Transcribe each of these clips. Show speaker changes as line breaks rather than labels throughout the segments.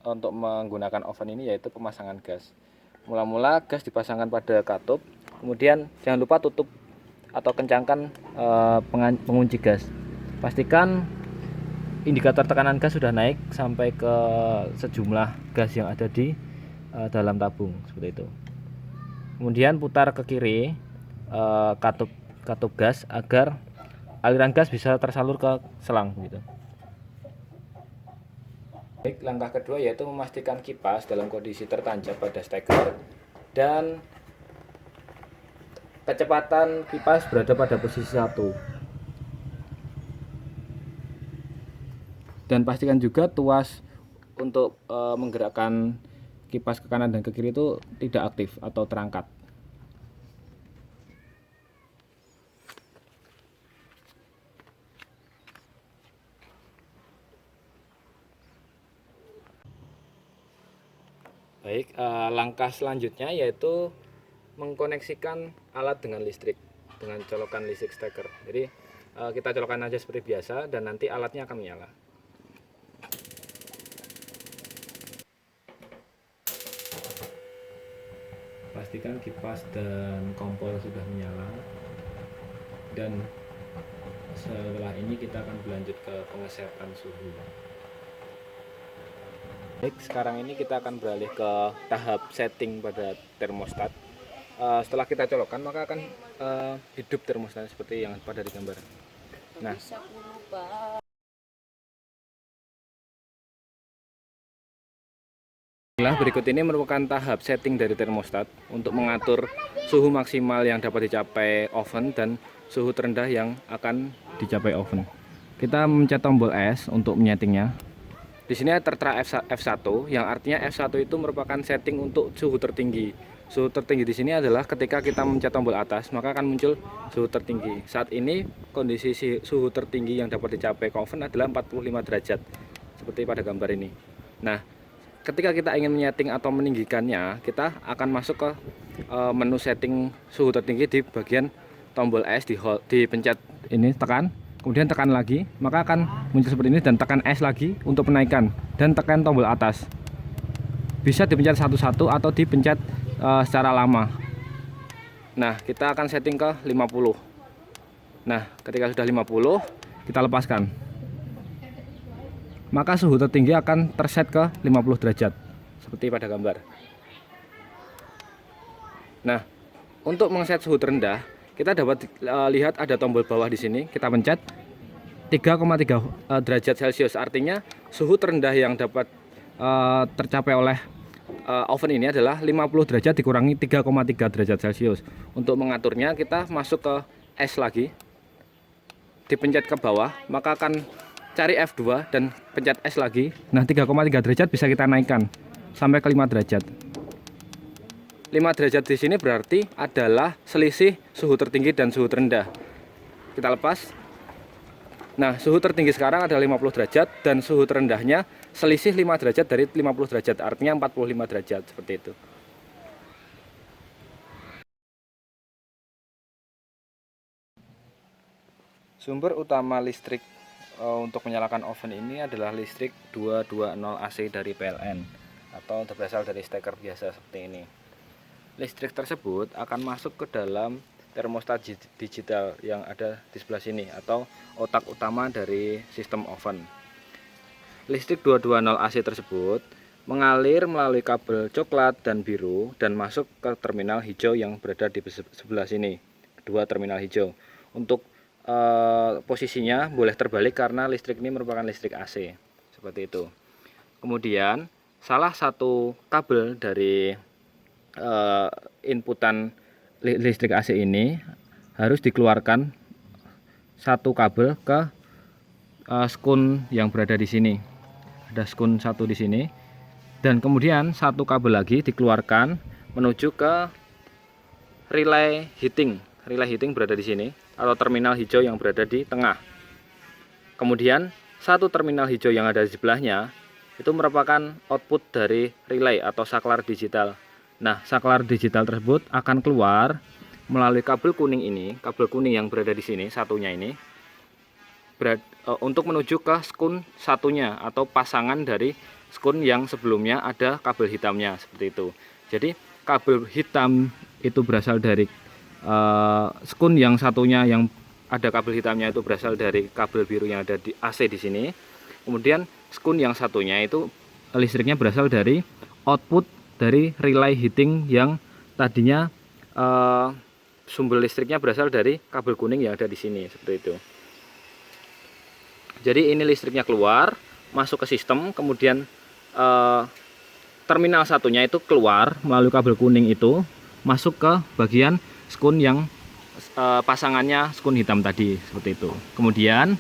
untuk menggunakan oven ini yaitu pemasangan gas. Mula-mula gas dipasangkan pada katup, kemudian jangan lupa tutup atau kencangkan pengunci gas. Pastikan indikator tekanan gas sudah naik sampai ke sejumlah gas yang ada di dalam tabung seperti itu. Kemudian putar ke kiri katup gas agar aliran gas bisa tersalur ke selang gitu. Baik, langkah kedua yaitu memastikan kipas dalam kondisi tertancap pada steker dan kecepatan kipas berada pada posisi 1. Dan pastikan juga tuas untuk menggerakkan kipas ke kanan dan ke kiri itu tidak aktif atau terangkat. Baik, langkah selanjutnya yaitu mengkoneksikan alat dengan listrik, dengan colokan listrik steker. Jadi kita colokan aja seperti biasa dan nanti alatnya akan menyala. Pastikan kipas dan kompor sudah menyala, dan setelah ini kita akan berlanjut ke pengesetan suhu. Baik, sekarang ini kita akan beralih ke tahap setting pada termostat. Setelah kita colokkan maka akan hidup termostat seperti yang pada di gambar. Nah, berikut ini merupakan tahap setting dari termostat untuk mengatur suhu maksimal yang dapat dicapai oven dan suhu terendah yang akan dicapai oven. Kita mencet tombol S untuk menyetingnya. Di sini tertera F1 yang artinya F1 itu merupakan setting untuk suhu tertinggi. Suhu tertinggi di sini adalah ketika kita mencet tombol atas maka akan muncul suhu tertinggi. Saat ini kondisi suhu tertinggi yang dapat dicapai ke oven adalah 45 derajat seperti pada gambar ini. Nah, ketika kita ingin menyeting atau meninggikannya, kita akan masuk ke menu setting suhu tertinggi di bagian tombol S, dipencet ini, tekan, kemudian tekan lagi, maka akan muncul seperti ini, dan tekan S lagi untuk menaikkan, dan tekan tombol atas. Bisa dipencet satu-satu atau dipencet secara lama. Nah, kita akan setting ke 50. Nah, ketika sudah 50, kita lepaskan. Maka suhu tertinggi akan terset ke 50 derajat seperti pada gambar. Nah, untuk mengset suhu terendah, kita dapat lihat ada tombol bawah di sini. Kita pencet 3,3 derajat Celcius. Artinya suhu terendah yang dapat tercapai oleh oven ini adalah 50 derajat dikurangi 3,3 derajat Celcius. Untuk mengaturnya kita masuk ke S lagi, dipencet ke bawah, maka akan cari F2 dan pencet S lagi. Nah, 3,3 derajat bisa kita naikkan sampai ke 5 derajat. 5 derajat di sini berarti adalah selisih suhu tertinggi dan suhu terendah. Kita lepas. Nah, suhu tertinggi sekarang adalah 50 derajat dan suhu terendahnya selisih 5 derajat dari 50 derajat, artinya 45 derajat seperti itu. Sumber utama listrik untuk menyalakan oven ini adalah listrik 220 AC dari PLN atau berasal dari steker biasa seperti ini. Listrik tersebut akan masuk ke dalam termostat digital yang ada di sebelah sini atau otak utama dari sistem oven. Listrik 220 AC tersebut mengalir melalui kabel coklat dan biru dan masuk ke terminal hijau yang berada di sebelah sini, kedua terminal hijau. Untuk posisinya boleh terbalik karena listrik ini merupakan listrik AC seperti itu. Kemudian salah satu kabel dari inputan listrik AC ini harus dikeluarkan satu kabel ke skun yang berada di sini. Ada skun satu di sini, dan kemudian satu kabel lagi dikeluarkan menuju ke relay heating. Relay heating berada di sini atau terminal hijau yang berada di tengah. Kemudian satu terminal hijau yang ada di sebelahnya itu merupakan output dari relay atau saklar digital. Nah, saklar digital tersebut akan keluar melalui kabel kuning ini, kabel kuning yang berada di sini, satunya ini, untuk menuju ke skun satunya atau pasangan dari skun yang sebelumnya ada kabel hitamnya seperti itu. Jadi kabel hitam itu berasal dari skun yang satunya yang ada kabel hitamnya itu berasal dari kabel biru yang ada di AC di sini. Kemudian skun yang satunya itu listriknya berasal dari output dari relay heating yang tadinya sumber listriknya berasal dari kabel kuning yang ada di sini seperti itu. Jadi ini listriknya keluar masuk ke sistem, kemudian terminal satunya itu keluar melalui kabel kuning itu masuk ke bagian skun yang pasangannya skun hitam tadi seperti itu. Kemudian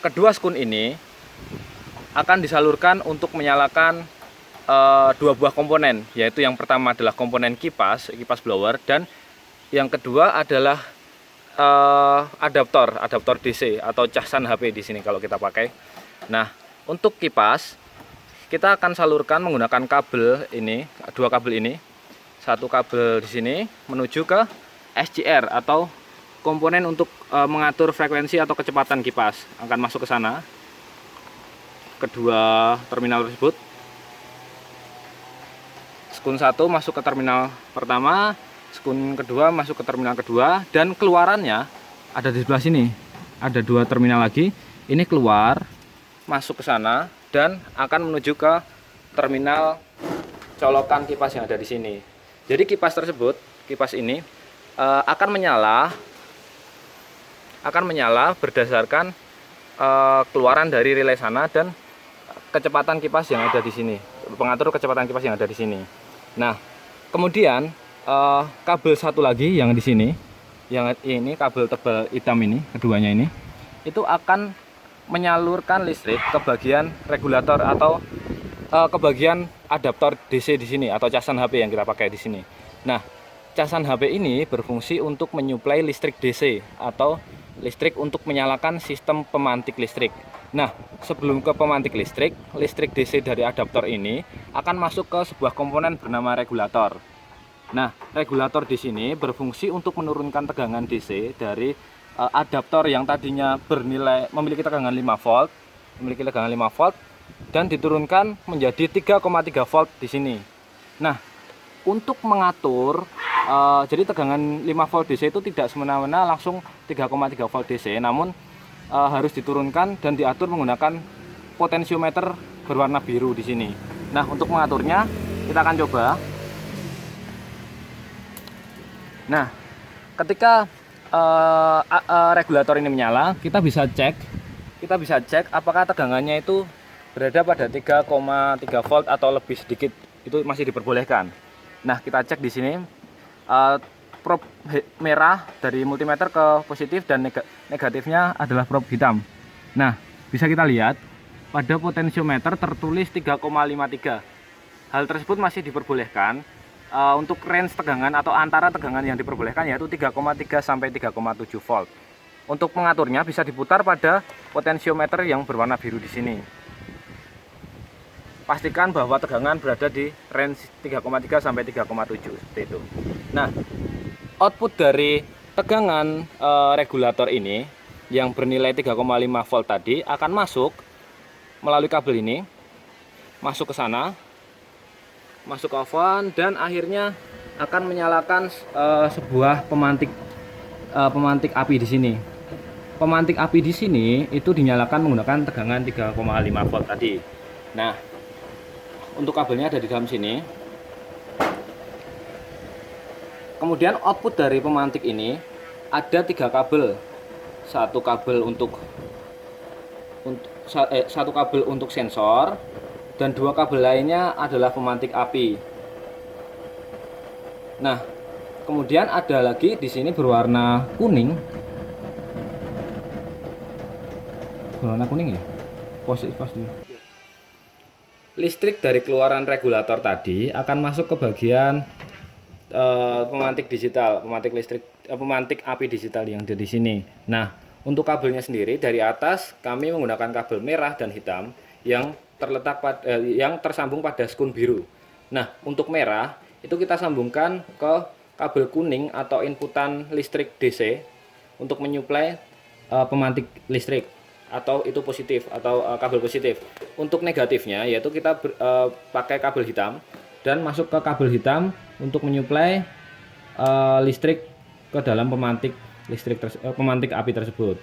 kedua skun ini akan disalurkan untuk menyalakan dua buah komponen, yaitu yang pertama adalah komponen kipas blower, dan yang kedua adalah adaptor DC atau casan HP di sini kalau kita pakai. Nah, untuk kipas kita akan salurkan menggunakan kabel ini, dua kabel ini. Satu kabel di sini menuju ke SCR atau komponen untuk mengatur frekuensi atau kecepatan kipas, akan masuk ke sana. Kedua terminal tersebut, skun 1 masuk ke terminal pertama, skun kedua masuk ke terminal kedua, dan keluarannya ada di sebelah sini. Ada dua terminal lagi, ini keluar masuk ke sana dan akan menuju ke terminal colokan kipas yang ada di sini. Jadi kipas tersebut, kipas ini akan menyala berdasarkan keluaran dari relay sana dan kecepatan kipas yang ada di sini, pengatur kecepatan kipas yang ada di sini. Nah, kemudian kabel satu lagi yang di sini, yang ini kabel tebal hitam ini, keduanya ini, itu akan menyalurkan listrik ke bagian regulator atau ke bagian adaptor DC di sini atau casan HP yang kita pakai di sini. Nah, casan HP ini berfungsi untuk menyuplai listrik DC atau listrik untuk menyalakan sistem pemantik listrik. Nah, sebelum ke pemantik listrik DC dari adaptor ini akan masuk ke sebuah komponen bernama regulator. Nah, regulator di sini berfungsi untuk menurunkan tegangan DC dari adaptor yang tadinya memiliki tegangan 5 volt, dan diturunkan menjadi 3,3 volt di sini. Nah, untuk mengatur jadi tegangan 5 volt DC itu tidak semena-mena langsung 3,3 volt DC, namun harus diturunkan dan diatur menggunakan potensiometer berwarna biru di sini. Nah, untuk mengaturnya kita akan coba. Nah, ketika regulator ini menyala, kita bisa cek apakah tegangannya itu berada pada 3,3 volt atau lebih sedikit, itu masih diperbolehkan. Nah, kita cek di sini probe merah dari multimeter ke positif dan negatifnya adalah probe hitam. Nah, bisa kita lihat pada potensiometer tertulis 3,53. Hal tersebut masih diperbolehkan untuk range tegangan atau antara tegangan yang diperbolehkan yaitu 3,3 sampai 3,7 volt. Untuk mengaturnya bisa diputar pada potensiometer yang berwarna biru di sini. Pastikan bahwa tegangan berada di range 3,3 sampai 3,7 seperti itu. Nah, output dari tegangan regulator ini yang bernilai 3,5 volt tadi akan masuk melalui kabel ini, masuk ke sana, masuk ke oven, dan akhirnya akan menyalakan sebuah pemantik api di sini. Pemantik api di sini itu dinyalakan menggunakan tegangan 3,5 volt tadi. Nah, untuk kabelnya ada di dalam sini. Kemudian output dari pemantik ini ada 3 kabel. Satu kabel untuk sensor, dan 2 kabel lainnya adalah pemantik api. Nah, kemudian ada lagi di sini berwarna kuning. Berwarna kuning ya? Positif. Listrik dari keluaran regulator tadi akan masuk ke bagian pemantik digital, pemantik api digital yang ada di sini. Nah, untuk kabelnya sendiri dari atas kami menggunakan kabel merah dan hitam yang yang tersambung pada skun biru. Nah, untuk merah itu kita sambungkan ke kabel kuning atau inputan listrik DC untuk menyuplai pemantik listrik. atau itu positif atau kabel positif. Untuk negatifnya yaitu kita pakai kabel hitam dan masuk ke kabel hitam untuk menyuplai listrik ke dalam pemantik pemantik api tersebut.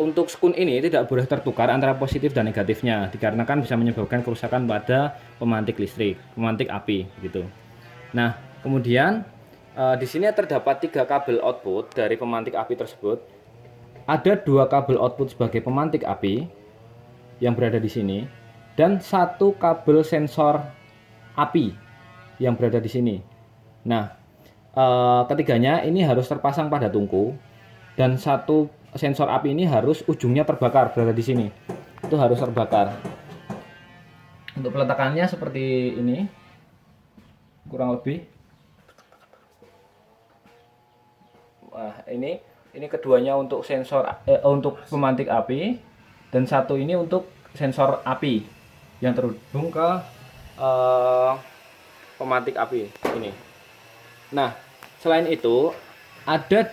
Untuk skun ini tidak boleh tertukar antara positif dan negatifnya dikarenakan bisa menyebabkan kerusakan pada pemantik listrik, pemantik api gitu. Nah, kemudian di sini terdapat 3 kabel output dari pemantik api tersebut. Ada 2 kabel output sebagai pemantik api yang berada di sini dan 1 kabel sensor api yang berada di sini. Nah, ketiganya ini harus terpasang pada tungku dan 1 sensor api ini harus ujungnya terbakar berada di sini. Itu harus terbakar. Untuk peletakannya seperti ini kurang lebih. Nah, ini keduanya untuk sensor untuk pemantik api dan satu ini untuk sensor api yang terhubung ke pemantik api ini. Nah, selain itu ada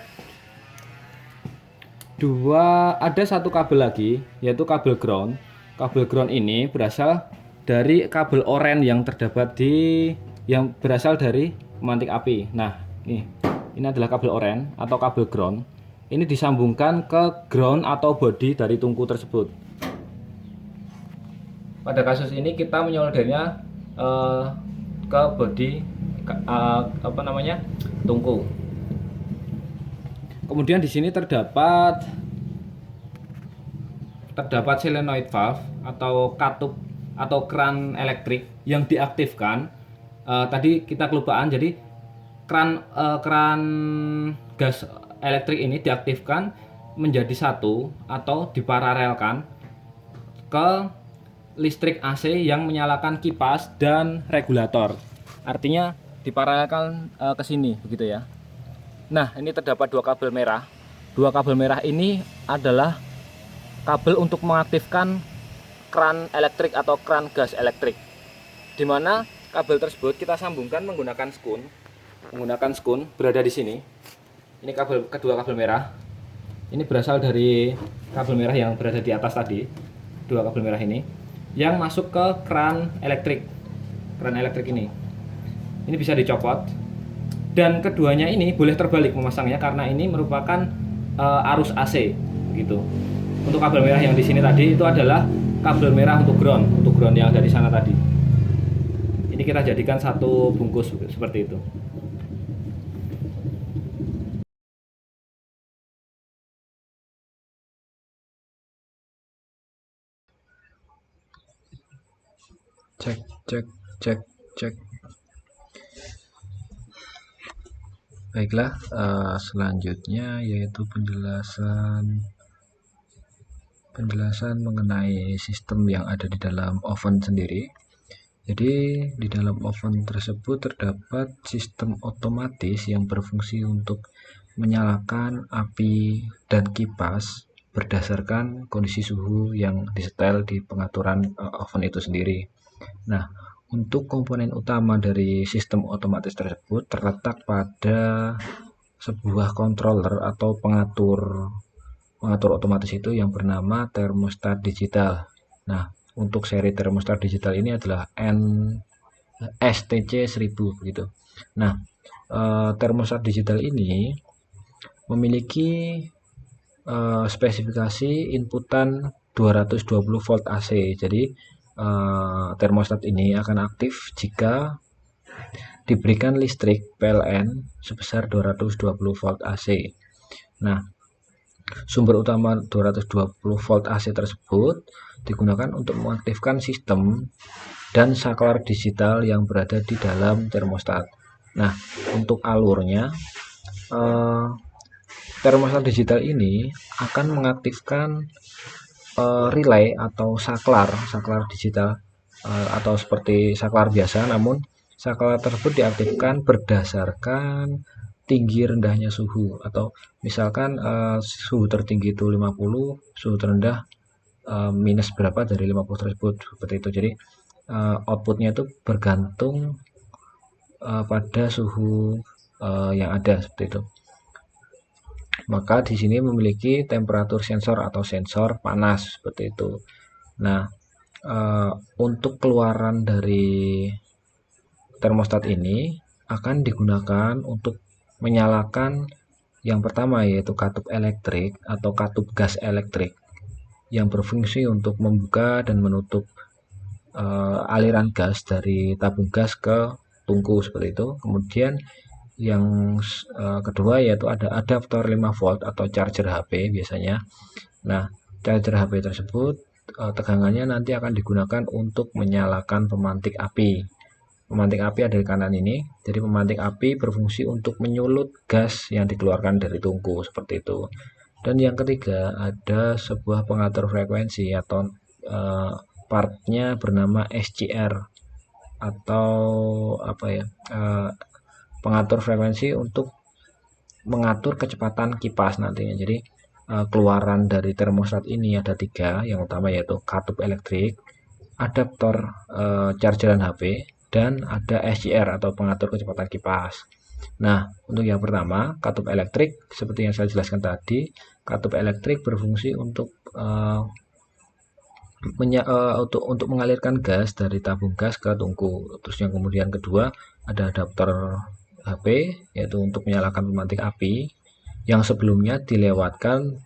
satu kabel lagi yaitu kabel ground. Kabel ground ini berasal dari kabel oren yang terdapat yang berasal dari pemantik api. Nah, ini adalah kabel oren atau kabel ground. Ini disambungkan ke ground atau body dari tungku tersebut. Pada kasus ini kita menyoldernya ke body tungku. Kemudian di sini terdapat solenoid valve atau katup atau keran elektrik yang diaktifkan. Tadi kita kelupaan, jadi keran gas elektrik ini diaktifkan menjadi satu atau diparalelkan ke listrik AC yang menyalakan kipas dan regulator. Artinya diparalelkan ke sini begitu ya. Nah, ini terdapat 2 kabel merah. 2 kabel merah ini adalah kabel untuk mengaktifkan keran elektrik atau keran gas elektrik. Di mana kabel tersebut kita sambungkan menggunakan skun. Berada di sini. Ini kedua kabel merah. Ini berasal dari kabel merah yang berada di atas tadi. 2 kabel merah ini yang masuk ke keran elektrik. Keran elektrik ini. Ini bisa dicopot. Dan keduanya ini boleh terbalik memasangnya karena ini merupakan arus AC gitu. Untuk kabel merah yang di sini tadi itu adalah kabel merah untuk ground yang ada di sana tadi. Ini kita jadikan satu bungkus seperti itu.
Cek. Baiklah, selanjutnya yaitu penjelasan mengenai sistem yang ada di dalam oven sendiri. Jadi di dalam oven tersebut terdapat sistem otomatis yang berfungsi untuk menyalakan api dan kipas berdasarkan kondisi suhu yang disetel di pengaturan oven itu sendiri. Nah, untuk komponen utama dari sistem otomatis tersebut terletak pada sebuah controller atau pengatur otomatis itu yang bernama termostat digital. Nah, untuk seri termostat digital ini adalah STC 1000 begitu. Nah, termostat digital ini memiliki spesifikasi inputan 220 volt AC. Jadi termostat ini akan aktif jika diberikan listrik PLN sebesar 220 volt AC. Nah, sumber utama 220 volt AC tersebut digunakan untuk mengaktifkan sistem dan saklar digital yang berada di dalam termostat. Nah, untuk alurnya termostat digital ini akan mengaktifkan relay atau saklar digital atau seperti saklar biasa, namun saklar tersebut diaktifkan berdasarkan tinggi rendahnya suhu, atau misalkan suhu tertinggi itu 50, suhu terendah minus berapa dari 50 tersebut, seperti itu. Jadi outputnya itu bergantung pada suhu yang ada, seperti itu. maka di sini memiliki temperatur sensor atau sensor panas seperti itu. Nah, untuk keluaran dari termostat ini akan digunakan untuk menyalakan yang pertama, yaitu katup elektrik atau katup gas elektrik yang berfungsi untuk membuka dan menutup aliran gas dari tabung gas ke tungku seperti itu. Kemudian yang kedua yaitu ada adaptor 5 volt atau charger HP biasanya. Nah, charger HP tersebut tegangannya nanti akan digunakan untuk menyalakan pemantik api. Pemantik api ada di kanan ini. Jadi pemantik api berfungsi untuk menyulut gas yang dikeluarkan dari tungku seperti itu. Dan yang ketiga ada sebuah pengatur frekuensi atau partnya bernama SCR atau apa ya, pengatur frekuensi untuk mengatur kecepatan kipas nantinya. Jadi keluaran dari termostat ini ada 3, yang utama yaitu katup elektrik, adaptor chargeran HP, dan ada SCR atau pengatur kecepatan kipas. Nah, untuk yang pertama, katup elektrik, seperti yang saya jelaskan tadi, katup elektrik berfungsi untuk untuk mengalirkan gas dari tabung gas ke tungku. Terus yang kemudian kedua ada adaptor HP, yaitu untuk menyalakan pemantik api yang sebelumnya dilewatkan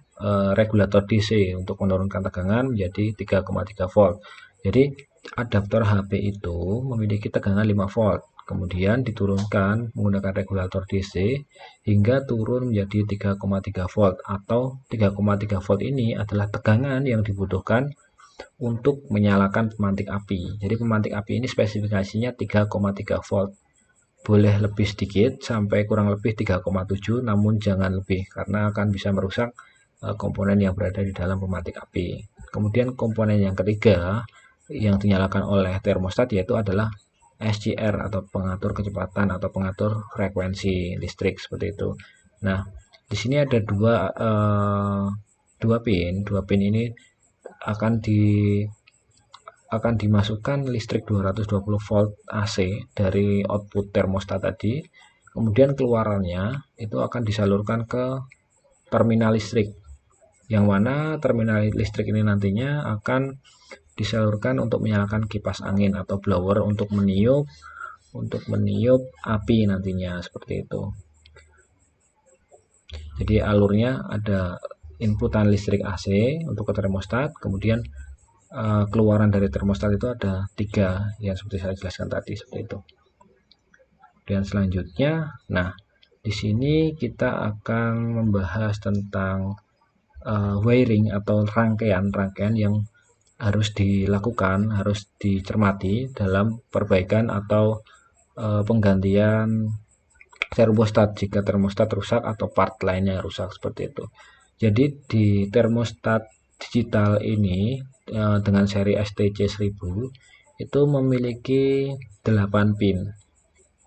regulator DC untuk menurunkan tegangan menjadi 3,3 volt. Jadi adaptor HP itu memiliki tegangan 5 volt, kemudian diturunkan menggunakan regulator DC hingga turun menjadi 3,3 volt, atau 3,3 volt ini adalah tegangan yang dibutuhkan untuk menyalakan pemantik api. Jadi pemantik api ini spesifikasinya 3,3 volt. Boleh lebih sedikit sampai kurang lebih 3,7, namun jangan lebih karena akan bisa merusak komponen yang berada di dalam pemantik api. Kemudian komponen yang ketiga yang dinyalakan oleh termostat yaitu adalah SCR atau pengatur kecepatan atau pengatur frekuensi listrik seperti itu. Nah, di sini ada dua pin. Dua pin ini akan dimasukkan listrik 220 volt AC dari output termostat tadi. Kemudian keluarannya itu akan disalurkan ke terminal listrik, yang mana terminal listrik ini nantinya akan disalurkan untuk menyalakan kipas angin atau blower untuk meniup api nantinya seperti itu. Jadi alurnya ada inputan listrik AC untuk ke termostat, kemudian keluaran dari termostat itu ada 3 yang seperti saya jelaskan tadi seperti itu. Dan selanjutnya, nah di sini kita akan membahas tentang wiring atau rangkaian yang harus dilakukan, harus dicermati dalam perbaikan atau penggantian termostat jika termostat rusak atau part lainnya rusak seperti itu. Jadi di termostat digital ini dengan seri STC1000 itu memiliki 8 pin,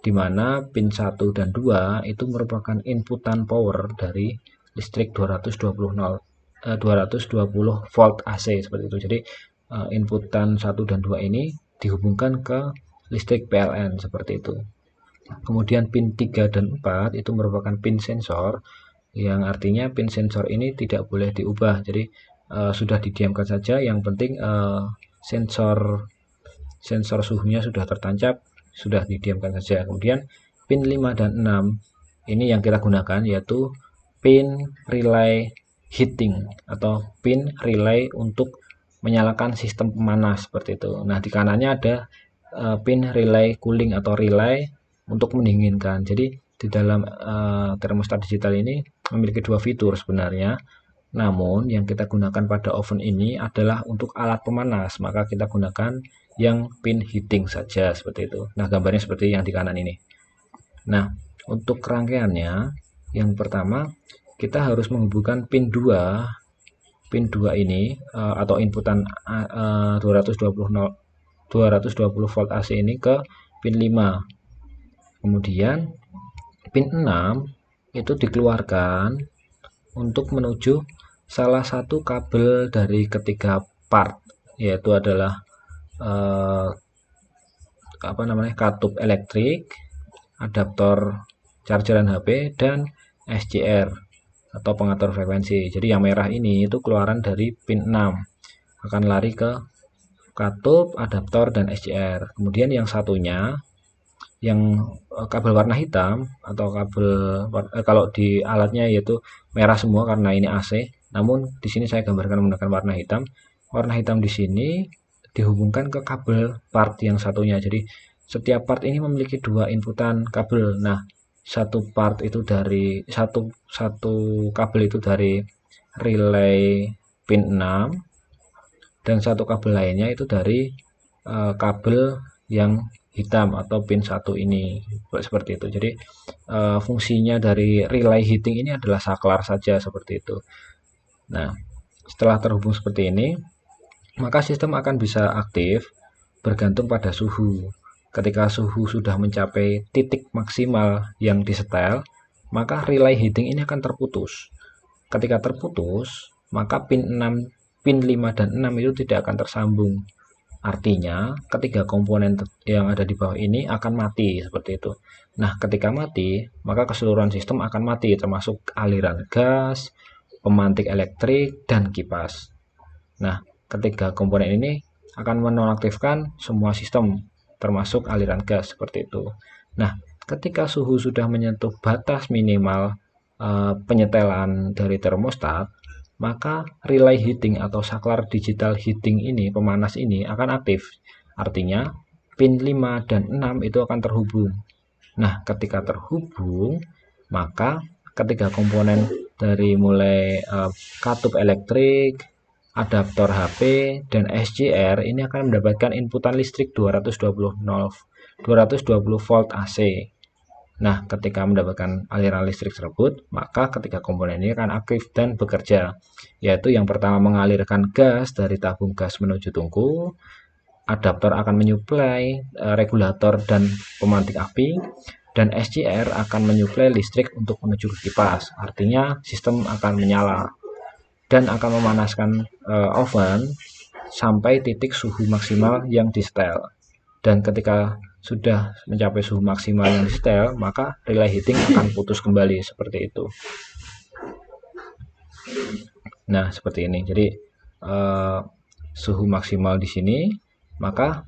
di mana pin 1 dan 2 itu merupakan inputan power dari listrik 220 volt AC seperti itu. Jadi inputan 1 dan 2 ini dihubungkan ke listrik PLN seperti itu. Kemudian pin 3 dan 4 itu merupakan pin sensor, yang artinya pin sensor ini tidak boleh diubah. Jadi sudah didiamkan saja, yang penting sensor suhunya sudah tertancap, sudah didiamkan saja. Kemudian pin 5 dan 6 ini yang kita gunakan yaitu pin relay heating atau pin relay untuk menyalakan sistem pemanas seperti itu. Nah, di kanannya ada pin relay cooling atau relay untuk mendinginkan. Jadi di dalam termostat digital ini memiliki 2 fitur sebenarnya. Namun yang kita gunakan pada oven ini adalah untuk alat pemanas, maka kita gunakan yang pin heating saja seperti itu. Nah, gambarnya seperti yang di kanan ini. Nah, untuk rangkaiannya yang pertama kita harus menghubungkan pin 2 ini atau inputan 220 volt AC ini ke pin 5. Kemudian pin 6 itu dikeluarkan untuk menuju salah satu kabel dari ketiga part, yaitu adalah katup elektrik, adaptor chargeran HP, dan SCR. atau pengatur frekuensi. Jadi yang merah ini itu keluaran dari pin 6, akan lari ke katup, adaptor, dan SCR. Kemudian yang satunya yang kabel warna hitam atau kabel kalau di alatnya yaitu merah semua karena ini AC. Namun di sini saya gambarkan menggunakan warna hitam. Warna hitam di sini dihubungkan ke kabel part yang satunya. Jadi setiap part ini memiliki dua inputan kabel. Nah, satu part itu dari satu kabel itu dari relay pin 6 dan satu kabel lainnya itu dari kabel yang hitam atau pin 1 ini seperti itu. Jadi fungsinya dari relay heating ini adalah saklar saja seperti itu. Nah, setelah terhubung seperti ini, maka sistem akan bisa aktif bergantung pada suhu. Ketika suhu sudah mencapai titik maksimal yang disetel, maka relay heating ini akan terputus. Ketika terputus, maka pin 6, pin 5 dan 6 itu tidak akan tersambung. Artinya, ketiga komponen yang ada di bawah ini akan mati seperti itu. Nah, ketika mati, maka keseluruhan sistem akan mati termasuk aliran gas, pemantik elektrik, dan kipas. Nah, ketiga komponen ini akan menonaktifkan semua sistem termasuk aliran gas seperti itu. Nah, ketika suhu sudah menyentuh batas minimal penyetelan dari termostat, maka relay heating atau saklar digital heating ini, pemanas ini akan aktif. Artinya pin 5 dan 6 itu akan terhubung. Nah, ketika terhubung, maka ketiga komponen dari mulai katup elektrik, adaptor HP, dan SCR ini akan mendapatkan inputan listrik 220 volt AC. Nah, ketika mendapatkan aliran listrik tersebut, maka ketiga komponen ini akan aktif dan bekerja, yaitu yang pertama mengalirkan gas dari tabung gas menuju tungku, adaptor akan menyuplai regulator dan pemantik api, dan SCR akan menyuplai listrik untuk menuju ke kipas. Artinya sistem akan menyala dan akan memanaskan oven sampai titik suhu maksimal yang disetel. Dan ketika sudah mencapai suhu maksimal yang disetel, maka relay heating akan putus kembali seperti itu. Nah, seperti ini. Jadi suhu maksimal di sini, maka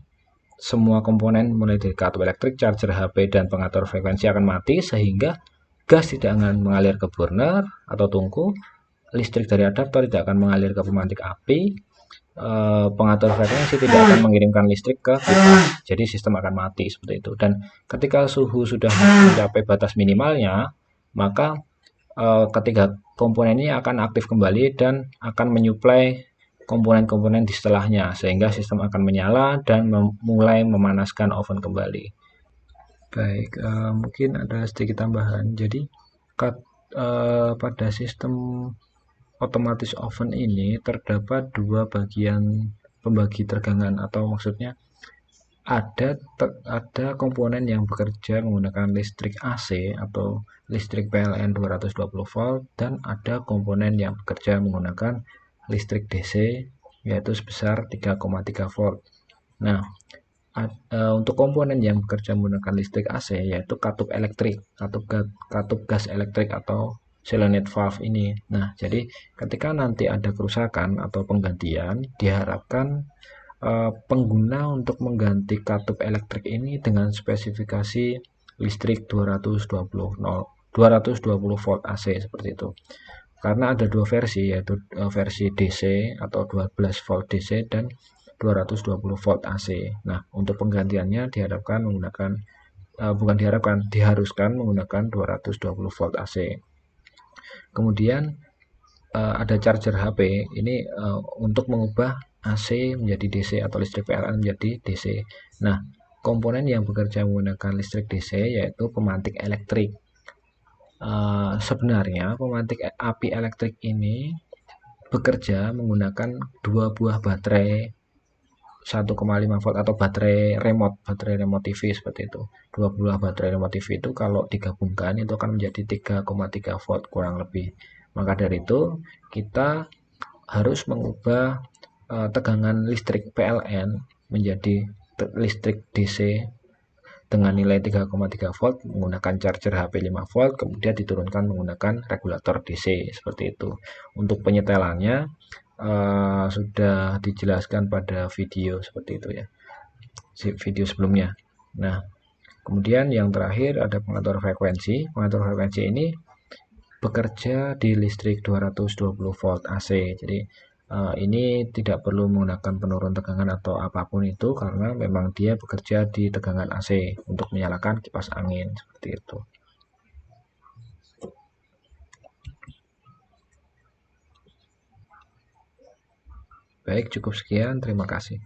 semua komponen mulai dari katup elektrik, charger HP, dan pengatur frekuensi akan mati sehingga gas tidak akan mengalir ke burner atau tungku, listrik dari adaptor tidak akan mengalir ke pemantik api, pengatur frekuensi tidak akan mengirimkan listrik ke kipas. Jadi sistem akan mati seperti itu. Dan ketika suhu sudah mencapai batas minimalnya, maka ketiga komponen ini akan aktif kembali dan akan menyuplai komponen-komponen di setelahnya sehingga sistem akan menyala dan mulai memanaskan oven kembali. Baik, mungkin ada sedikit tambahan. Jadi pada sistem otomatis oven ini terdapat dua bagian pembagi tegangan, atau maksudnya ada komponen yang bekerja menggunakan listrik AC atau listrik PLN 220 volt, dan ada komponen yang bekerja menggunakan listrik DC yaitu sebesar 3,3 volt. Nah, untuk komponen yang bekerja menggunakan listrik AC yaitu katup elektrik, katup gas elektrik atau solenoid valve ini. Nah, jadi ketika nanti ada kerusakan atau penggantian, diharapkan pengguna untuk mengganti katup elektrik ini dengan spesifikasi listrik 220 volt AC seperti itu. Karena ada dua versi, yaitu versi DC atau 12 volt DC dan 220 volt AC. Nah, untuk penggantiannya diharuskan menggunakan 220 volt AC. Kemudian ada charger HP ini untuk mengubah AC menjadi DC atau listrik PLN menjadi DC. Nah, komponen yang bekerja menggunakan listrik DC yaitu pemantik elektrik. Sebenarnya pemantik api elektrik ini bekerja menggunakan dua buah baterai 1,5 volt atau baterai remote TV seperti itu. Dua buah baterai remote TV itu kalau digabungkan itu akan menjadi 3,3 volt kurang lebih. Maka dari itu kita harus mengubah tegangan listrik PLN menjadi listrik DC dengan nilai 3,3 volt menggunakan charger HP 5 volt, kemudian diturunkan menggunakan regulator DC seperti itu. Untuk penyetelannya sudah dijelaskan pada video seperti itu ya, video sebelumnya. Nah, kemudian yang terakhir ada pengatur frekuensi. Pengatur frekuensi ini bekerja di listrik 220 volt AC. Jadi ini tidak perlu menggunakan penurun tegangan atau apapun itu, karena memang dia bekerja di tegangan AC untuk menyalakan kipas angin seperti itu. Baik, cukup sekian. Terima kasih.